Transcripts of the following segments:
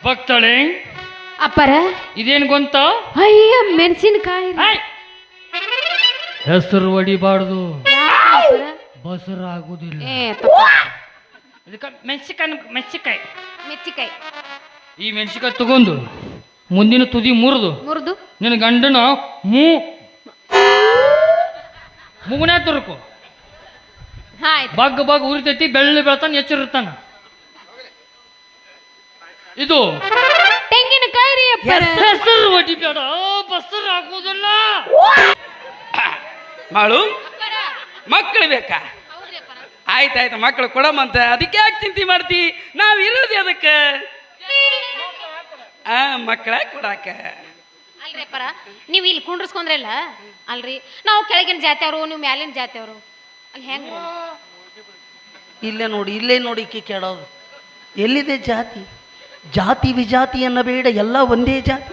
ಭಕ್ತಳೆ ಅಪ್ಪರ ಇದೇನು ಗೊಂತ ಅಯ್ಯ ಮೆಣಸಿನಕಾಯಿ ಹೆಸರು ಹೊಡಿಬಾರ್ದು ಬಸರ ಆಗುದಿಲ್ಲ ಮೆಣಸಿಕಾಯಿ ಮೆಚ್ಚಿಕಾಯಿ ಈ ಮೆಣಸಿಕಾಯಿ ತಗೊಂಡು ಮುಂದಿನ ತುದಿ ಮುರಿದು ನಿನ್ನ ಗಂಡನ ಮುಗುನ ತುರ್ಕು ಬಗ್ ಬಗ್ ಉರಿತೈತಿ ಬೆಳ್ಳಿ ಬೆಳ್ತಾನ ಎಚ್ಚರಿರ್ತಾನ ಇದು ತೆಂಗಿನಕಾಯಿ ರೀ ಹೆಸರು ಹೊಡಿಬೇಡ ಬಸರು ಆಗುದಿಲ್ಲ ಮಾಡು ಮಕ್ಕಳು ಬೇಕಾ ಆಯ್ತಾಯ್ತು ಮಕ್ಕಳು ಕೊಡಮಂತ ಅದಕ್ಕೆ ಯಾಕೆ ಚಿಂತೆ ಮಾಡ್ತಿ ನಾವ್ ಇರೋದು ಅದಕ್ಕೆ ಮಕ್ಕಳ ಕೊಡಾಕ ಅಲ್ರಿ ಅಪ್ಪರ ನೀವು ಇಲ್ಲಿ ಕುಂಡ್ರಸ್ಕೊಂಡ್ರಲ್ಲ ಅಲ್ರಿ ನಾವು ಕೆಳಗಿನ ಜಾತಿಯವರು ನೀವು ಮ್ಯಾಲಿನ ಜಾತಿಯವರು ಅಲ್ಲಿ ಹೆಂಗ ಇಲ್ಲೇ ನೋಡಿ ಕೇಳೋದು ಎಲ್ಲಿದೆ ಜಾತಿ ಜಾತಿ ವಿಜಾತಿ ಅನ್ನಬೇಡ ಎಲ್ಲ ಒಂದೇ ಜಾತಿ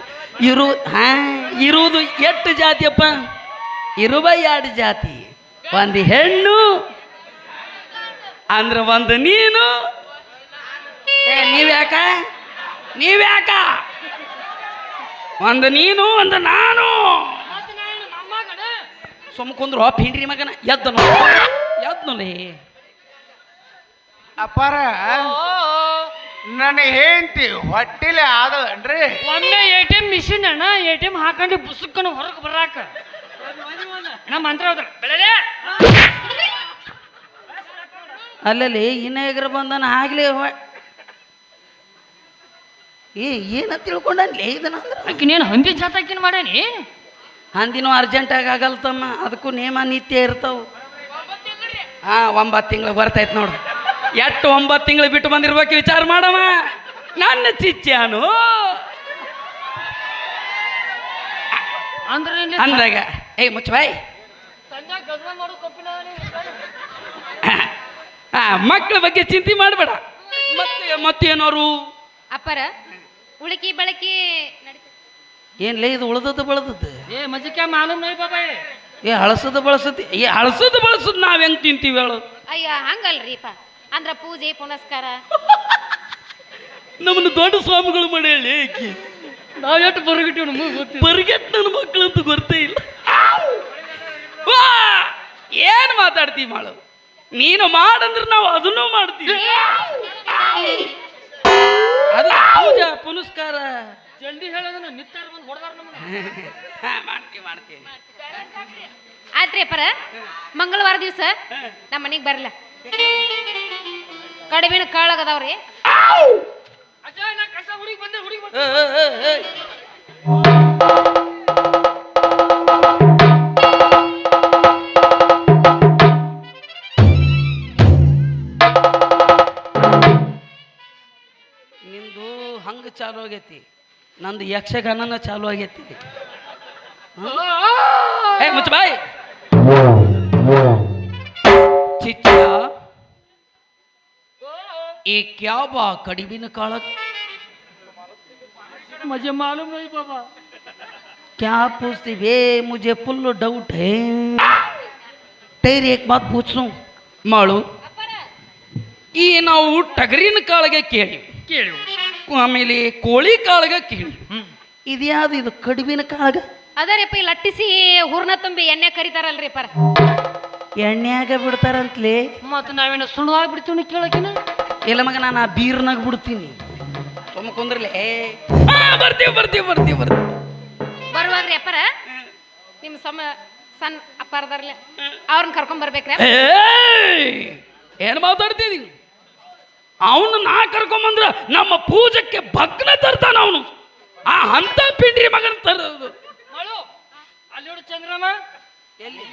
ಇರುವುದು ಎಷ್ಟು ಜಾತಿಯಪ್ಪ ಇರುವ ಎರಡು ಜಾತಿ ಒಂದು ಹೆಣ್ಣು ಅಂದ್ರೆ ಒಂದು ನೀನು ನೀವ್ಯಾಕ ಒಂದು ನೀನು ಒಂದು ನಾನು ಸುಮ್ಕುಂದ್ರು ಪಿಂಡ್ರಿ ಮಗನ ಎದ್ನಲೇ ಅಪ್ಪಾರ ನನ್ನ ಹೆಂಡತಿ ಹೊಟ್ಟಿಲೆ ಆದನ್ರಿ ಒಮ್ಮೆ ATM ಮಿಷಿನ್ ಅಣ್ಣ ATM ಹಾಕೊಂಡು ಬುಸುಕ್ಕನ ಹೊರಗೆ ಬರಾಕ ನಮ್ಮ ಮಂತ್ರ ಹೋದ್ರ ಬೆಳೆದೆ ಅಲ್ಲಲ್ಲಿ ಇನ್ನ ಎಗ್ರ ಬಂದನ ಆಗ್ಲೇ ಏನ ತಿಳ್ಕೊಂಡನ್ಲೇ ಇದನ್ನ ಆಕಿ ನೀನು ಹಂದಿ ಜಾತಾಕಿನ ಮಾಡೇನಿ ಹಂದಿನೂ ಅರ್ಜೆಂಟಾಗಿ ಆಗಲ್ತಮ್ಮ ಅದಕ್ಕೂ ನೇಮ ನಿತ್ಯ ಇರ್ತಾವ 9 ತಿಂಗಳು ಬರ್ತೈತೆ ನೋಡು ಎಷ್ಟು 9 ತಿಂಗಳು ಬಿಟ್ಟು ಬಂದಿರ್ಬೇಕು ವಿಚಾರ ಮಾಡಮ್ಮ ನನ್ನ ಚಿಚ್ಚಾನು ಅಂದಾಗ ಮುಚ್ಚಬಾಯ್ ಮಕ್ಕಳ ಬಗ್ಗೆ ಚಿಂತೆ ಮಾಡಬೇಡ ಮತ್ತೇನೋರು ಅಪ್ಪರ ಉಳಕಿ ಬಳಕಿ ಏನ್ಲೇ ಇದು ಉಳ್ದದ್ದು ಬಳದದ್ದು ಮಜಕ್ಕೆ ಮಾಲೂಮ್ ನೈ ಬಾಬಾಯ್ ಹಳಸದ ಬಳಸದ್ ನಾವ್ ಹೆಂಗ್ ತಿಂತೀವಿ ಹೇಳು ಅಯ್ಯ ಹಂಗಲ್ರಿಪ್ಪ ಅಂದ್ರ ಪೂಜೆ ಪುನಸ್ಕಾರ ನಮ್ಮನ್ನು ದೊಡ್ಡ ಸ್ವಾಮಿಗಳು ಮಾಡಿ ಹೇಳಿ ನಾವ್ ಎಷ್ಟು ಬರಗಿಟ್ಟಿವ್ ಬರಿಗೆಟ್ ನನ್ನ ಮಕ್ಕಳಂತೂ ಗೊತ್ತೇ ಇಲ್ಲ ಏನ್ ಮಾತಾಡ್ತೀವಿ ಮಾಡು ನೀನು ಮಾಡಂದ್ರೆ ನಾವು ಅದನ್ನೂ ಮಾಡ್ತೀವಿ ಅದು ಪೂಜಾ ಪುನಸ್ಕಾರ ಜಲ್ದಿ ಹೇಳೋದನ್ನ ನಿತ್ತಾರ ಬಂದು ಹೊಡೆದಾರ ಮಾಡ್ತೀವಿ ಆಯ್ತ್ರಿ ಅಪ್ಪರ ಮಂಗಳವಾರ ದಿವಸ ನಮ್ಮ ಮನೆಗೆ ಬರಲ್ಲ ಕಡಿಮೆನ ಕಾಳಾಗದವ್ರಿ ಕಸ ಹುಡುಗಿ ಬಂದೆ ನಿಂದು ಹಂಗ ಚಾಲು ಆಗೈತಿ ನಂದು ಯಕ್ಷಗಾನನ ಚಾಲು ಆಗೈತಿ ಮುಚ್ಚ ಬಾಯ್ ಚಿಚ್ಚ ये क्या बा कड़ीबिन कालक मुझे मालूम नहीं बाबा क्या पूछती वे मुझे फुल डाउट है तेरी एक बात पूछूं मालू ಈ ನಾವು ಟಗರಿನ ಕಾಳಿಗೆ ಕೇಳಿ ಆಮೇಲೆ ಕೋಳಿ ಕಾಳಿಗೆ ಕೇಳಿ ಇದ್ಯಾವುದು ಇದು ಕಡುಬಿನ ಕಾಳಗ ಅದರಿಪ್ಪ ಇಲ್ಲಿ ಅಟ್ಟಿಸಿ ಹೂರ್ನ ತುಂಬಿ ಎಣ್ಣೆ ಕರಿತಾರಲ್ರಿ ಪರ ಎಣ್ಣೆಯಾಗ ಬಿಡ್ತಾರಂತಲೇ ಮತ್ತೆ ನಾವೇನು ಸುಣ್ಣವಾಗಿ ಬಿಡ್ತೀವಿ ಕೇಳಕಿನ ಇಲ್ಲ ಮಗ ನಾನು ಆ ಬೀರ್ನಾಗ ಬಿಡ್ತೀನಿ ಸುಮ್ಮ ಕುಂದ್ರಲೇ ಬರ್ತೀವಿ ಬರುವಾಗ್ರಿ ಅಪ್ಪರ ನಿಮ್ಮ ಸಣ್ಣ ಅಪ್ಪಾರದಾರ್ಲ ಅವ್ರನ್ನ ಕರ್ಕೊಂಡ್ ಬರ್ಬೇಕ್ರಿ ಏನು ಮಾತಾಡ್ತಿದ್ದೀನಿ ಅವನು ನಾ ಕರ್ಕೊಂಬಂದ್ರ ನಮ್ಮ ಪೂಜಕ್ಕೆ ಭಗ್ನ ತರ್ತಾನ ಅವನು ಆ ಅಂತ ಪಿಂಡ್ರಿ ಮಗನ ತರೋದು ಅಲ್ಲಿ ನೋಡು ಚಂದ್ರಮ್ಮ ಎಲ್ಲಿ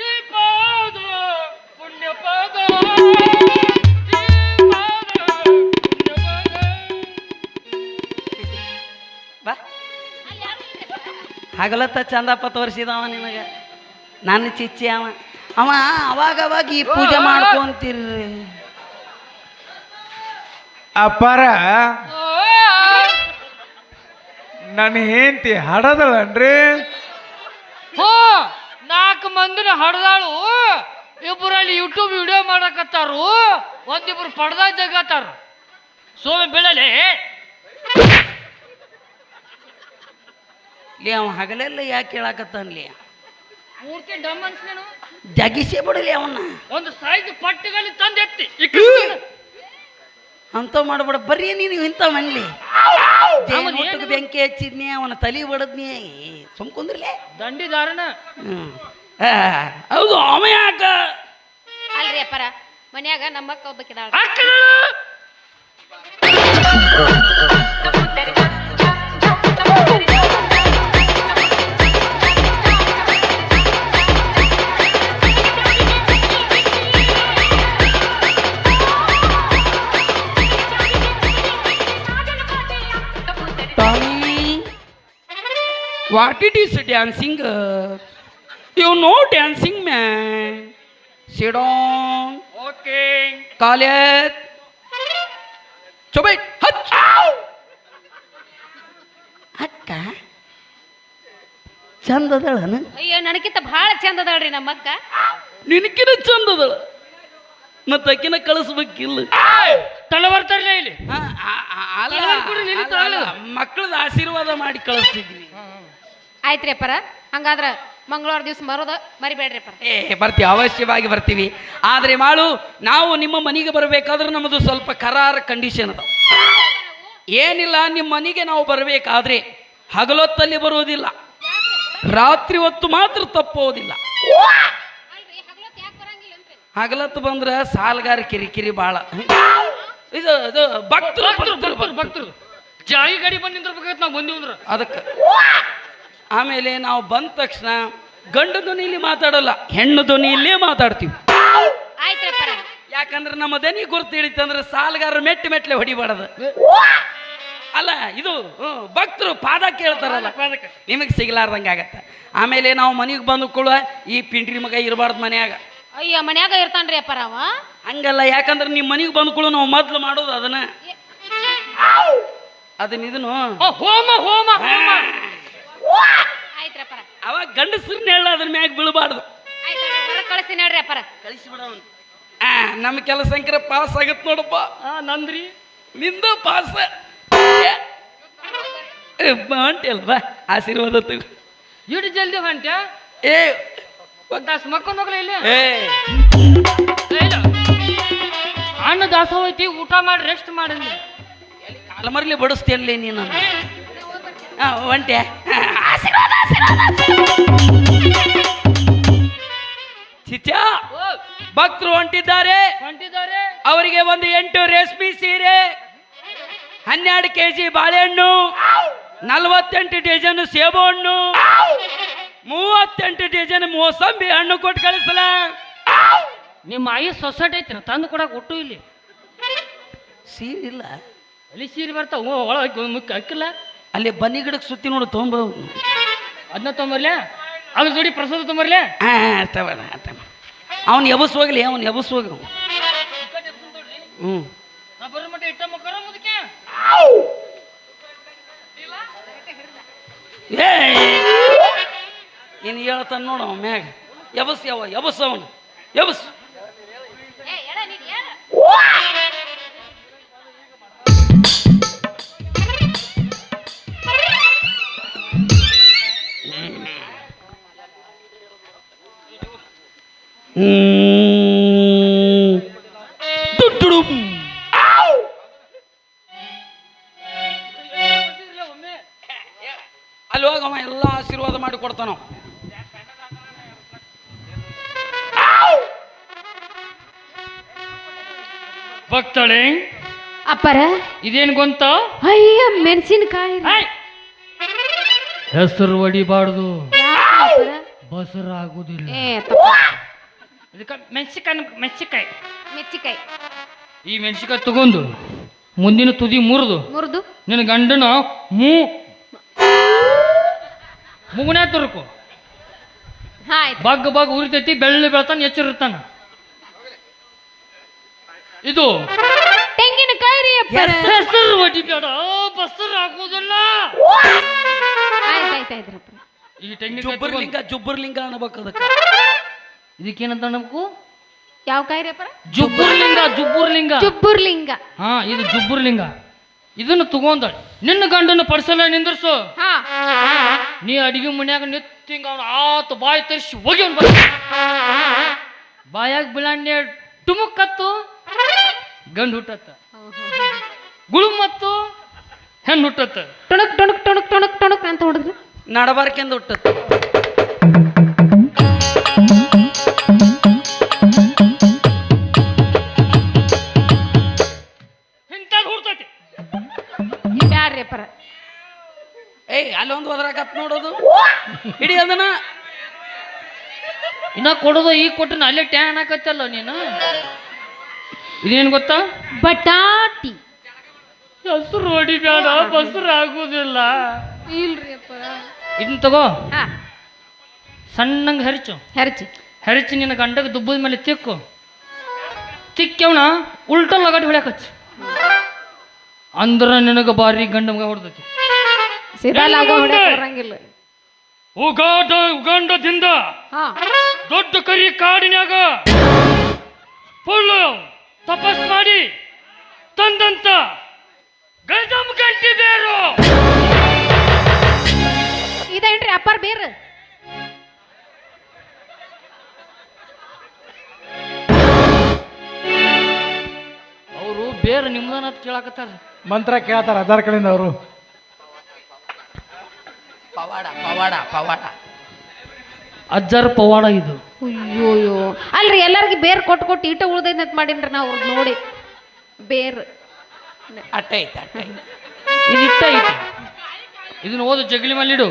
ಈ ಪಾದ ಪುಣ್ಯ ಪಾದ ಬಾ ಹಗಲತ್ತ ಚಂದಪ್ಪ ತೋರಿಸಿದವ ನಿನಗೆ ನನ್ನ ಚಿಚ್ಚಿ ಅವ ಅವಾಗ ಈ ಪೂಜೆ ಮಾಡ್ಕೊಂತೀರ್ರಿ ಅಪ್ಪಾರ ನನ್ನ ಹೆಂಡತಿ ಹಡದಳನ್ರಿ ಹೋ 4 ಮಂದಿನ ಹಡದಾಳು ಇಬ್ಬರು ಅಲ್ಲಿ ಯೂಟ್ಯೂಬ್ ವಿಡಿಯೋ ಮಾಡಕತ್ತಾರು, ಒಂದಿಬ್ರು ಪಡ್ದಾಗ ಜಗತ್ತಾರ. ಸೋಮೆ ಬೀಳಲೆ ಲೇ ಅವ ಹಗಲೆಲ್ಲ ಯಾಕೆ ಹೇಳಾಕತ್ತಾನ್ಲಿ? ಮೂರ್ತಿ ಡಮ್ ಅನ್ಸ್ಲೇನು ಜಗಿಸೇ ಬಿಡಲಿ ಅವನ್ನ. ಒಂದು ಸೈಜ್ ಪಟ್ಟಿgali ತಂದೆತ್ತಿ ಅಂತ ಮಾಡ್ಬೇಡ, ಬರೀ ನೀನು ಇಂಥ ಮನ್ಲಿ ಜೇನುಹುಟ್ಟಿಗೆ ಬೆಂಕಿ ಹಚ್ಚಿದ್ನಿ, ಅವನ ತಲೆ ಬಡದ್ನಿ. ಸುಮ್ಕುಂದ್ರಲೇ ದಂಡಿ ದಾರಣ. ಹೌದು ಅವ ಯಾಕ ಅಲ್ರಿ ಅಪ್ಪರ, ಮನ್ಯಾಗ ನಮ್ಮ ಅಕ್ಕ ಒಬ್ಬಕಿದಾಳ. What it is dancing? You know dancing, man. Sit down. Okay Khaled. Chobait. Hach. ಅಕ್ಕ ಚಂದದಳನ? ಅಯ್ಯೋ ನನಗಿಂತ ಭಾಳ ಚಂದ ಅದಾಳ್ರಿ ನಮ್ಮ ಅಕ್ಕ. ನಿನಕಿನ ಚಂದದಳ, ಮತ್ತೆ ಅಕ್ಕಿನ ಕಳಿಸ್ಬೇಕಿಲ್ಲ. ತಲೆ ಬರ್ತಾರಲ್ಲ ಇಲ್ಲಿ. ಅಲ್ಲ, ಮಕ್ಕಳದ ಆಶೀರ್ವಾದ ಮಾಡಿ ಕಳಿಸ್ತಿದ್ವಿ. ಆಯ್ತ್ರಿ ಅಪ್ಪರ, ಹಂಗಾದ್ರ ಮಂಗಳವಾರ ದಿವಸ ಮರಿಬೇಡ್ರಿ ಅಪ್ಪರ. ಬರ್ತೀವಿ, ಅವಶ್ಯವಾಗಿ ಬರ್ತೀವಿ. ಆದರೆ ಮಾಡು, ನಾವು ನಿಮ್ಮ ಮನೆಗೆ ಬರಬೇಕಾದ್ರೆ ನಮ್ಮದು ಸ್ವಲ್ಪ ಕರಾರ ಕಂಡೀಷನ್ ಅದ. ಏನಿಲ್ಲ, ನಿಮ್ಮ ಮನೆಗೆ ನಾವು ಬರಬೇಕಾದ್ರೆ ಹಗಲೊತ್ತಲ್ಲಿ ಬರುವುದಿಲ್ಲ, ರಾತ್ರಿ ಹೊತ್ತು ಮಾತ್ರ ತಪ್ಪೋದಿಲ್ಲ. ಹಗಲತ್ತು ಬಂದ್ರೆ ಸಾಲಗಾರ ಕಿರಿಕಿರಿ ಭಾಳ. ಇದು ಭಕ್ತರು ಜಾಯಿ ಗಾಡಿ ಬಂದು ನಿಂದಿರ್ಬೇಕಾಗತ್ತೆ. ನಾವು ಬಂದಿವಂದ್ರ ಅದಕ್ಕೆ ಆಮೇಲೆ ನಾವು ಬಂದ ತಕ್ಷಣ ಗಂಡು ಧ್ವನಿಯಲ್ಲಿ ಮಾತಾಡಲ್ಲ, ಹೆಣ್ಣು ಧ್ವನಿಯಲ್ಲೇ ಮಾತಾಡ್ತೀವಿ. ಆಯ್ತ್ರಿ ಅಪ್ಪರ. ಯಾಕಂದ್ರೆ ನಮ್ಮ ದನಿ ಗುರ್ತು ಹಿಡಿತಂದ್ರೆ ಸಾಲಗಾರರು ಮೆಟ್ಲೆ ಹೊಡಿಬಾರ್ದು. ಅಲ್ಲ, ಇದು ಭಕ್ತರು ಪಾದ ಕೇಳ್ತಾರಲ್ಲ, ನಿಮಗೆ ಸಿಗ್ಲಾರ್ದಂಗೆ ಆಗತ್ತೆ. ಆಮೇಲೆ ನಾವು ಮನೆಗೆ ಬಂದು ಕೂಡ ಈ ಪಿಂಡ್ರಿ ಮಗ ಇರಬಾರ್ದು ಮನ್ಯಾಗ. ಅಯ್ಯ ಮನ್ಯಾಗ ಇರ್ತಾನ್ರಿ ಅಪ್ಪರ ಅವ. ಹಂಗಲ್ಲ, ಯಾಕಂದ್ರೆ ನಿಮ್ಮ ಮನೆಗೆ ಬಂದು ಕೂಡ ನಾವು ಮೊದ್ಲು ಮಾಡೋದು ಅದನ್ನ ಇದನ್ನು ಹೋಮ ಹೋಮ ಹೋಮ. ಆಯ್ತ್ರಿ ಅಪ್ಪರ. ಅವಾಗ ಗಂಡಸ್ರನ್ನ ಹೇಳ ಅದ್ರ ಮ್ಯಾಗ ಬೀಳಬಾರ್ದು. ಹೊರಗೆ ಕಳಿಸ್ತೀನಿ ಹೇಳ್ರಿ ಅಪ್ಪರ. ಕಳಿಸಿಬಿಡವ. ನಮ್ಮ ಕೆಲಸ ಸಂಖ್ಯೆ ಪಾಸ್ ಆಗತ್ ನೋಡಪ್ಪ. ನಂದ್ರಿ ನಿಂದ ಪಾಸ್ ಹೊಂಟಿಲ್ವಾ? ಆಶೀರ್ವಾದ ತಗೋ. ಇಡು ಜಲ್ದಿ ಹೊಂಟ್ಯಾ? ಏ ತಾಸು ಮಕ್ಕೊಂಡು ಹೋಗ್ಲ ಇಲ್ಲಿ. ಏ ಅನ್ನ ದಾಸೋಹ ಐತಿ, ಊಟ ಮಾಡಿ ರೆಸ್ಟ್ ಮಾಡಿ. ಕಾಲಮರ್ಲಿ ಬಡಿಸ್ತೇನ್ಲಿ ನೀನು. ಒಂಟೆ ಚಿಚ್ಚಾ, ಭಕ್ತರು ಹೊಂಟಿದ್ದಾರೆ. ಅವರಿಗೆ ಒಂದು 8 ರೇಷ್ಮೆ ಸೀರೆ, 12 kg ಬಾಳೆಹಣ್ಣು, 48 ಡಜನ್ ಸೇಬು ಹಣ್ಣು, 38 ಡಜನ್ ಮೋಸಂಬಿ ಹಣ್ಣು ಕೊಟ್ಟು ಕಳಿಸಲ. ನಿಮ್ಮ ಆಯಿ ಸೊಸೈಟಿ ಐತಿ, ತಂದು ಕೊಡಕ್ ಒಟ್ಟು ಇಲ್ಲಿ ಸೀರೆ ಇಲ್ಲ. ಅಲ್ಲಿ ಸೀರೆ ಬರ್ತಾವ, ಒಳಗೆ ಮುಖ್ಯ ಅಕ್ಕಿಲ್ಲ. ಅಲ್ಲಿ ಬನ್ನಿ ಗಿಡಕ್ಕೆ ಸುತ್ತಿ ನೋಡು, ತೊಗೊಂಬ. ಅದನ್ನ ತೊಂಬರ್ಲೆ, ಅದ್ರ ಜೋಡಿ ಪ್ರಸಾದ ತೊಂಬರ್ಲೆ. ಅವ್ನು ಎಬಸ್ ಹೋಗ್ಲಿ, ಅವ್ನು ಎಬಸ್ ಹೋಗಿ. ನಾ ಬರೋ ಮಟ್ಟ ಇಟ್ಟ ಮಕ್ಕಳ ಮುದಕ್ಕೆ. ಏನು ಹೇಳ್ತಾನ ನೋಡು ಅವ ಮ್ಯಾಗ. ಎಬಸ್ ಎಬಸ್ ಅವನು ಎಬಸ್. ಅಲ್ಲಿ ಹೋಗವ, ಎಲ್ಲ ಆಶೀರ್ವಾದ ಮಾಡಿ ಕೊಡ್ತಾನ. ಭಕ್ತಳೆ ಅಪ್ಪರ, ಇದೇನು ಗೊಂತ? ಅಯ್ಯ ಮೆಣಸಿನಕಾಯಿ. ಹೆಸರು ಹೊಡಿಬಾರ್ದು, ಬಸರ ಆಗುದಿಲ್ಲ. ಮೆಣಸಿಕಾಯಿ ಈ ಮೆಣಸಿಕಾಯಿ ತಗೊಂಡು ಮುಂದಿನ ತುದಿ ಮುರಿದು ನಿನ್ನ ಗಂಡನ ಮುಗುನ ತುರ್ಕು. ಬಗ್ ಬಗ್ ಉರಿತೈತಿ, ಬೆಳ್ಳಿ ಬೆಳ್ತಾನ, ಎಚ್ಚರಿರ್ತಾನ. ಇದು ತೆಂಗಿನಕಾಯಿ. ಹೆಸರು ಹೊಡಿಬೇಡ, ಬಸರ ಆಗುದಿಲ್ಲ. ಈ ತೆಂಗಿನಕಾಯಿ ಜುಬ್ಬರ್ಲಿಂಗ ಅನ್ಬೇಕು. ಅದಕ್ಕೆ ಇದಕ್ಕೇನಂತ ಅನ್ಬೇಕು? ಯಾವ ಕಾಯಿ ರೀ ಅಪ್ಪರ? ಜುಬ್ಬುರ್ಲಿಂಗ ಜುಬ್ಬುರ್ಲಿಂಗ. ಜುಬ್ಬುರ್ಲಿಂಗ. ಹಾ ಇದು ಜುಬ್ಬುರ್ಲಿಂಗ. ಇದನ್ನು ತಗೊಂಡ ನಿನ್ನ ಗಂಡನ ಪರ್ಸಲ ನಿಂದ್ರಸು. ಹಾ ನೀ ಅಡಿಗೆ ಮನ್ಯಾಗ ನಿತ್ತಿಂಗ ಅವನು ಆತ ಬಾಯಿ ತರಿಸಿ ಹೋಗಿ ಅವ್ನು ಬಾಯಾಗ ಬಿಳಾಣ್ಣೆ ಟುಮುಕತ್ತು ಗಂಡು ಹುಟ್ಟತ್ತ, ಗುಳು ಮತ್ತು ಹೆಣ್ಣು ಹುಟ್ಟತ್ತ. ಟೊಣಕ್ ಟೊಣಕ್ ಟೊಣಕ್ ಟೊಣಕ್ ಟೊಣಕ್ ಅಂತ ಹೊಡೆದ್ರು ನಡಬಾರ್ಕೆಂದು ಹುಟ್ಟತ್ತ. ಇಂಥದ್ದು ಹುಡ್ತೈತಿ. ಬ್ಯಾಡ್ರಿ ಅಪ್ಪರ. ಏಯ್ ಅಲ್ಲೊಂದು ಹೋದ್ರಾಕತ್ ನೋಡೋದು ಇಡೀ ಅದನ್ನ ಇನ್ನ ಕೊಡೋದು ಈಗ ಕೊಟ್ಟು ಅಲ್ಲೇ ಟ್ಯಾನ್ ಹಾಕತ್ತಲ್ಲ ನೀನು. ಇದೇನು ಗೊತ್ತಾ? ಬಟಾಟಿ. ಹೆಸರು ಹೊಡಿಬೇಡ, ಬಸರು ಆಗುದಿಲ್ಲ. ಇಲ್ರಿ ಅಪ್ಪರ. ಇದನ್ನ ತಗೋ, ಹಾ ಸಣ್ಣಂಗೆ ಹರಿಚು. ಹರಿಚಿ ನಿನ್ನ ಗಂಡಗೆ ದುಬ್ಬದ ಮೇಲೆ ತಿಕ್ಕು. ತಿಕ್ಕವನ ಉಲ್ಟ ಲಗಟ್ ಹೊಡ್ಯಾಕಚ್ಚು. ಅಂದ್ರ ನಿನಗ ಬಾರಿ ಗಂಡ ಮಗ ಹೊಡ್ದೈತಿ. ಉಗಾಂಡದಿಂದ ದೊಡ್ಡ ಕರಿ ಕಾಡಿನ್ಯಾಗ ಫುಲ್ಲು ತಪಸ್ ಮಾಡಿ ತಂದಂತ ಗಂಡಮ್ ಗಂಟಿ ಬೇರು ಇದೇನ್ರಿ ಅಪ್ಪರ್ ಬೇರು? ಅವರು ಬೇರು ನಿಮ್ದನ ಕೇಳಾಕತ್ತಾರ. ಮಂತ್ರ ಕೇಳ್ತಾರ ಅದಾರ ಕಡೆಯಿಂದ ಅವರು. ಪವಾಡ ಪವಾಡ ಪವಾಡ ಅಜ್ಜರ ಪವಾಡ ಇದು. ಅಯ್ಯೋಯ್ಯೋ ಅಲ್ರಿ ಎಲ್ಲರಿಗೂ ಬೇರ್ ಕೊಟ್ಟು ಈಟ ಉಳ್ದೈತ್ ಮಾಡೀನ್ರಿ ನಾವು ಅವ್ರದ್ದು ನೋಡಿ. ಬೇರ್ ಅಟ್ಟ ಐತೆ ಅಟ್ಟ ಐತೆ. ಇದು ಇಟ್ಟ ಐತಿ. ಇದನ್ನ ಓದು ಜಗಲಿ ಮಲ್ಲಿಡು.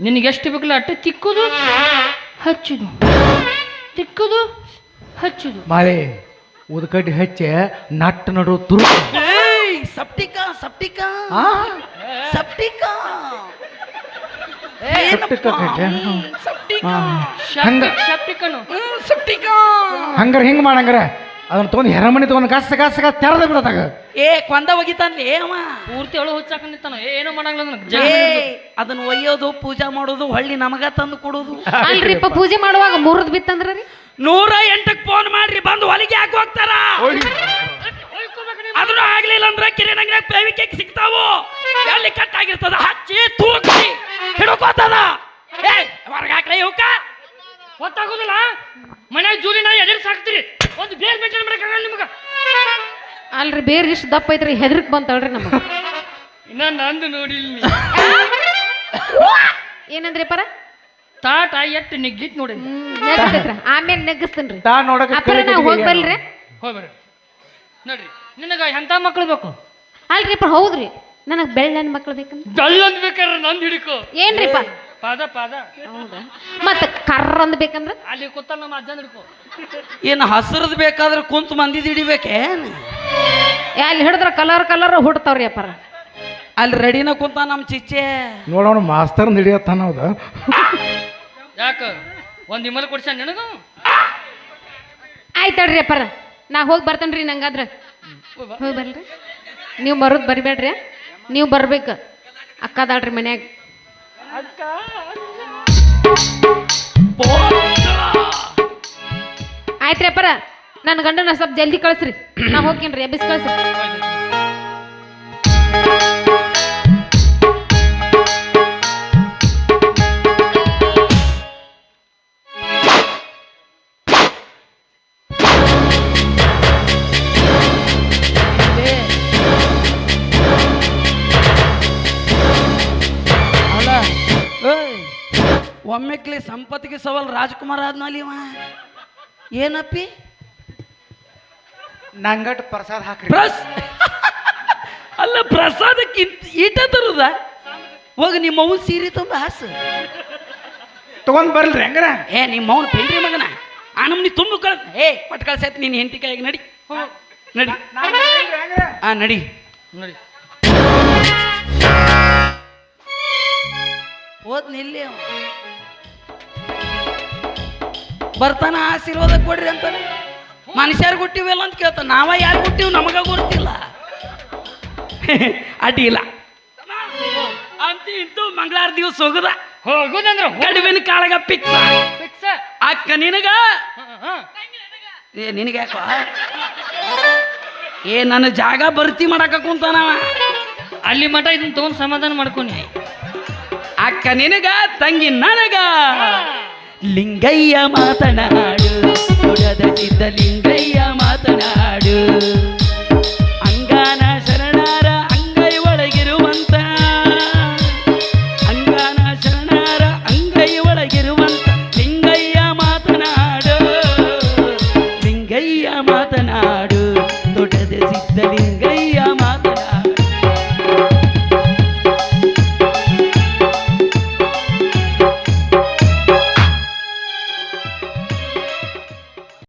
ನಿನಗೆ ಎಷ್ಟು ಬೇಕಲ್ಲ ಅಟ್ಟೆ ತಿಕ್ಕುದು ಹಚ್ಚುದು, ತಿಕ್ಕುದು ಹಚ್ಚುದು. ಮಾಲೆ ಉದ್ಕಡ್ಡಿ ಹಚ್ಚೆ ನಟ್ ನಡು ತುರು. ಸಪ್ಟಿಕಾ ಸಪ್ಟಿಕಾ ಆ? ಸಪ್ಟಿಕಾ ಸಪ್ಟಿಕಾ ಹಂಗಾರ ಹಿಂಗ್ ಮಾಡಂಗಾರ ಅದನ್ನ ತಗೊಂಡು ಹೆರಮಣಿ ತಗೊಂಡು ಕಸ ಕಸ ಕಸ ತೆರೆದ ಬಿಡತಾಗ. ಏ ಕೊಂದ ಒಗಿತಾನ್ಲಿ ಅವ ಪೂರ್ತಿ ಒಳಗೆ ಹುಚ್ಚಾಕೊಂಡಿರ್ತಾನ. ಏನೋ ಮಾಡಂಗಿಲ್ಲ ಅದನ್ನ ಒಯ್ಯೋದು ಪೂಜಾ ಮಾಡೋದು ಹೊಳ್ಳಿ ನಮಗ ತಂದು ಕೊಡೋದು. ಅಲ್ರಿಪ್ಪ ಪೂಜೆ ಮಾಡುವಾಗ ಮುರಿದ್ ಬಿತ್ತಂದ್ರಿ 108ಕ್ಕೆ ಫೋನ್ ಮಾಡ್ರಿ ಬಂದು ಹೊಲಿಗೆ ಹಾಕಿ ಹೋಗ್ತಾರ. ಅದನ್ನು ಆಗ್ಲಿಲ್ಲ ಅಂದ್ರೆ ಕಿರಣಂಗ್ರಾಗ ಬೇವಿಕೆ ಸಿಗ್ತಾವು. ಎಲ್ಲಿ ಕಟ್ ಆಗಿರ್ತದ ಹಚ್ಚಿ ತೂಕಿ ಹಿಡ್ಕೋತದ. ಏ ಹೊರಗೆ ಹಾಕ್ಲಿ ಇವಕ್ಕ ಗೊತ್ತಾಗೋದಿಲ್ಲ. ಮನ್ಯಾಗ ಜೂಲಿ ನಾ ಎದುರು ಸಾಕ್ತೀರಿ. ಒಂದು ಬೇರೆ ಮೇಂಟೈನ್ ಮಾಡಕ್ಕಾಗಲ್ಲ ನಿಮ್ಗ. ಅಲ್ರಿ ಬೇರೆ ಇಷ್ಟು ದಪ್ಪ ಐತ್ರಿ ಹೆದರ್ಕ್ ಬಂತಳ್ರಿ ನಮಗ. ಇನ್ನ ನಂದು ನೋಡಿಲ್ಲ. ಏನಂದ್ರಿ ಪರ? ತಾಟ ಎಟ್ಟು ನೆಗ್ಗಿತ್ ನೋಡಿ. ಆಮೇಲೆ ನೆಗ್ಗಿಸ್ತೇನ್ರಿ. ತಾ ನೋಡಕ ಅಪ್ಪರ ನಾ ಹೋಗಿ ಬರ್ರಿ. ಹೋಗಿ ಬರ್ರಿ. ನೋಡ್ರಿ ನಿನಗ ಎಂತ ಮಕ್ಳು ಬೇಕು? ಅಲ್ರಿಪ್ಪ ಹೌದ್ರಿ ನನಗ್ ಬೆಳ್ಳನ್ ಮಕ್ಳು ಬೇಕಂತ. ಬೆಳ್ಳಂದ್ ಬೇಕಾದ್ರೆ ನಂದು ಹಿಡಿಕೋ. ಏನ್ರಿಪ್ಪ? ಪಾದ ಪಾದ. ಹೌದಾ ಮತ್ತ ಕರ್ರ ಅಂದ್ ಬೇಕಂದ್ರ ಅಲ್ಲಿ ಕೂತ ನಮ್ಮ ಅಜ್ಜನ್ ಹಿಡ್ಕೋ. ಏನು ಹಸಿರದ್ ಬೇಕಾದ್ರೆ ಕುಂತು ಮಂದಿ ಹಿಡಿಬೇಕೇನ್? ಅಲ್ಲಿ ಹಿಡಿದ್ರ ಕಲರ್ ಕಲರ್ ಹುಡ್ತಾವ್ರಿ ಅಪ್ಪರ. ಅಲ್ಲಿ ರೆಡಿನ ಕುಂತ ನಮ್ಮ ಚಿಚ್ಚೆ ನೋಡೋಣ ಮಾಸ್ತರ್ನ ಹಿಡಿಯತ್ತಾನ. ಹೌದಾ ಯಾಕ ಒಂದ್ ಇಮಲ್ ಕೊಡ್ಸ ನನಗ? ಆಯ್ತಳ್ರಿ ಅಪ್ಪರ ನಾ ಹೋಗಿ ಬರ್ತೇನ್ರಿ. ನಂಗಾದ್ರ ಹೋಗಿ ಬರ್ರಿ. ನೀವು ಬರೋದ್ ಬರಿಬೇಡ್ರಿ. ನೀವು ಬರ್ಬೇಕು. ಅಕ್ಕದಾಳ್ರಿ ಮನ್ಯಾಗ. ಆಯ್ತ್ರಿ ಅಪ್ಪರ ನನ್ನ ಗಂಡನ ಸ್ವಲ್ಪ ಜಲ್ದಿ ಕಳಿಸ್ರಿ. ನಾ ಹೋಗ್ತೇನ್ರಿ ಎಬ್ಬಿಸ್ ಕಳಿಸ್ರಿ. ಒಮ್ಮೆಕ್ಲಿ ಸಂಪತ್ತಿಗೆ ಸವಾಲ್ ರಾಜ್ಕುಮಾರ್ ಆದ್ನಲ್ಲಿ ಇವ ಏನಪ್ಪಿ ನಂಗಟ್ ಪ್ರಸಾದ ಹಾಕ್ರಿ. ಅಲ್ಲ ಪ್ರಸಾದಕ್ಕಿಂತ ಈಟ ತರುದ ಹೋಗ ನಿಮ್ಮ ಅವ್ವ ಸೀರೆ ತಂದು ಹಾಸು ತಗೊಂಡ್ ಬರ್ಲ್ರಿ ಹಂಗಾರ. ಏ ನಿಮ್ಮ ಅವ್ನ ಪೆಂಡ್ರಿ ಮಗನ ಆ ನಮ್ನಿ ತುಂಬ ಕಳ ಏ ಪಟ್ ಕಳ್ಸೈತಿ ನೀನು ಹೆಂಡತಿ ಕೈಯಾಗ ನಡಿ ನಡಿ ಆ ನಡಿ ನೋಡಿ ಹೋದ್ ನಿಲ್ಲಿ ಅವ ಬರ್ತಾನ ಆಶೀರ್ವಾದ ಕೊಡ್ರಿ ಅಂತಾನೆ. ಮನುಷ್ಯರು ಕೊಟ್ಟಿವಲ್ಲ ಅಂತ ಕೇಳ್ತಾನ. ನಾವ ಯಾರು ಕೊಟ್ಟಿವ್ ನಮಗ ಗೊತ್ತಿಲ್ಲ. ಅಡ್ಡಿ ಇಲ್ಲ ಅಂತ ಇಂತೂ ಮಂಗಳಾರ ದಿವಸ ಹೋಗುದ ಹೋಗುದಂದ್ರ ಕಡುವಿನ ಕಾಳಗ ಪಿಕ್ಸ ಫಿಕ್ಸ. ಅಕ್ಕ ನಿನಗ ಏ ನಿನಗೆ ಯಾಕೋ ಏ ನನ್ನ ಜಾಗ ಭರ್ತಿ ಮಾಡಕ ಕುಂತಾನವ. ಅಲ್ಲಿ ಮಠ ಇದನ್ನ ತೊಗೊಂಡು ಸಮಾಧಾನ ಮಾಡ್ಕೊನಿ. ಅಕ್ಕ ನಿನಗ ತಂಗಿ ನನಗ ಲಿಂಗಯ್ಯ ಮಾತನಾಡು ಕೊಡದ ಸಿದ್ಧ ಲಿಂಗಯ್ಯ ಮಾತನಾಡು ಅಂಗಾನ ಶರಣಾರ ಅಂಗೈ ಒಳಗಿರುವಂತ ಅಂಗಾನ ಶರಣಾರ ಅಂಗೈ ಒಳಗಿರುವಂತ ಲಿಂಗಯ್ಯ ಮಾತನಾಡು ಲಿಂಗಯ್ಯ ಮಾತನಾಡು ದೊಡ್ಡದ ಸಿದ್ಧ ಲಿಂಗ